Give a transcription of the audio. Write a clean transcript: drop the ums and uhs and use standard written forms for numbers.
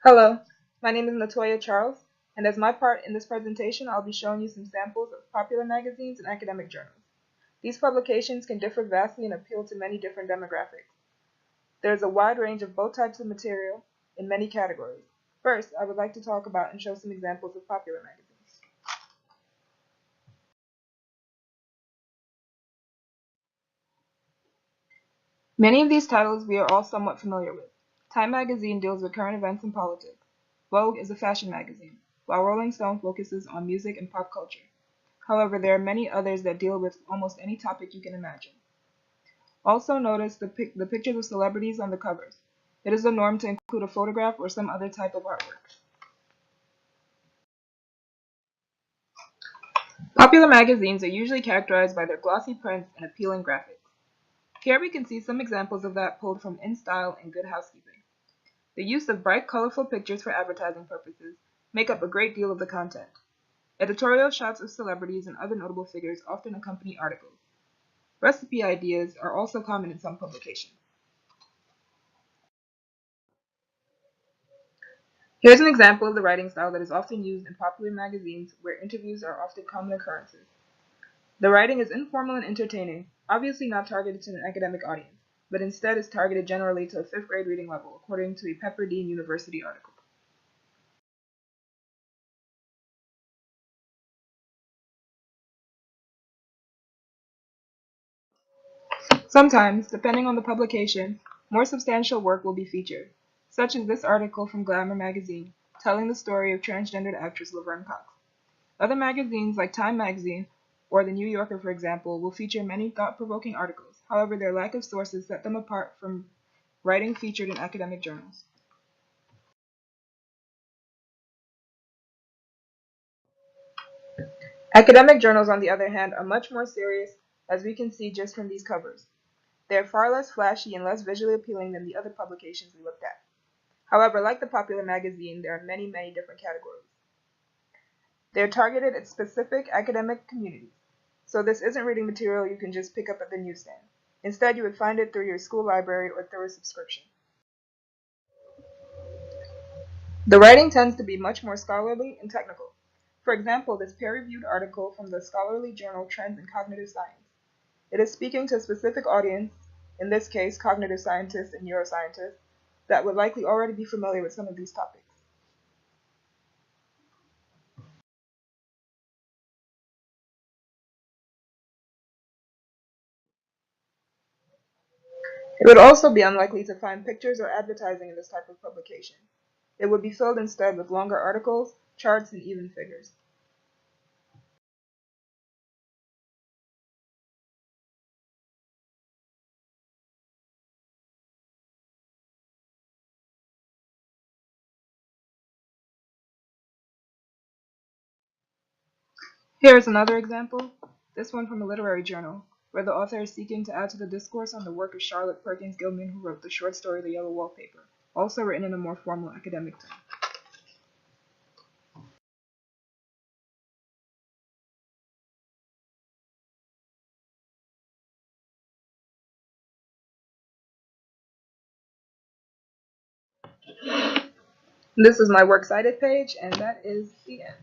Hello, my name is Natoya Charles, and as my part in this presentation, I'll be showing you some samples of popular magazines and academic journals. These publications can differ vastly and appeal to many different demographics. There is a wide range of both types of material in many categories. First, I would like to talk about and show some examples of popular magazines. Many of these titles we are all somewhat familiar with. Time magazine deals with current events and politics. Vogue is a fashion magazine, while Rolling Stone focuses on music and pop culture. However, there are many others that deal with almost any topic you can imagine. Also notice the pictures of celebrities on the covers. It is the norm to include a photograph or some other type of artwork. Popular magazines are usually characterized by their glossy prints and appealing graphics. Here we can see some examples of that pulled from In Style and Good Housekeeping. The use of bright, colorful pictures for advertising purposes make up a great deal of the content. Editorial shots of celebrities and other notable figures often accompany articles. Recipe ideas are also common in some publications. Here's an example of the writing style that is often used in popular magazines where interviews are often common occurrences. The writing is informal and entertaining, obviously not targeted to an academic audience, but instead is targeted generally to a fifth grade reading level, according to a Pepperdine University article. Sometimes, depending on the publication, more substantial work will be featured, such as this article from Glamour magazine, telling the story of transgendered actress Laverne Cox. Other magazines like Time magazine or The New Yorker, for example, will feature many thought-provoking articles. However, their lack of sources set them apart from writing featured in academic journals. Academic journals, on the other hand, are much more serious, as we can see just from these covers. They are far less flashy and less visually appealing than the other publications we looked at. However, like the popular magazine, there are many different categories. They are targeted at specific academic communities, so this isn't reading material you can just pick up at the newsstand. Instead, you would find it through your school library or through a subscription. The writing tends to be much more scholarly and technical. For example, this peer-reviewed article from the scholarly journal Trends in Cognitive Science. It is speaking to a specific audience, in this case cognitive scientists and neuroscientists, that would likely already be familiar with some of these topics. It would also be unlikely to find pictures or advertising in this type of publication. It would be filled instead with longer articles, charts, and even figures. Here is another example, this one from a literary journal, where the author is seeking to add to the discourse on the work of Charlotte Perkins Gilman, who wrote the short story The Yellow Wallpaper, also written in a more formal academic tone. This is my works cited page, and that is the end.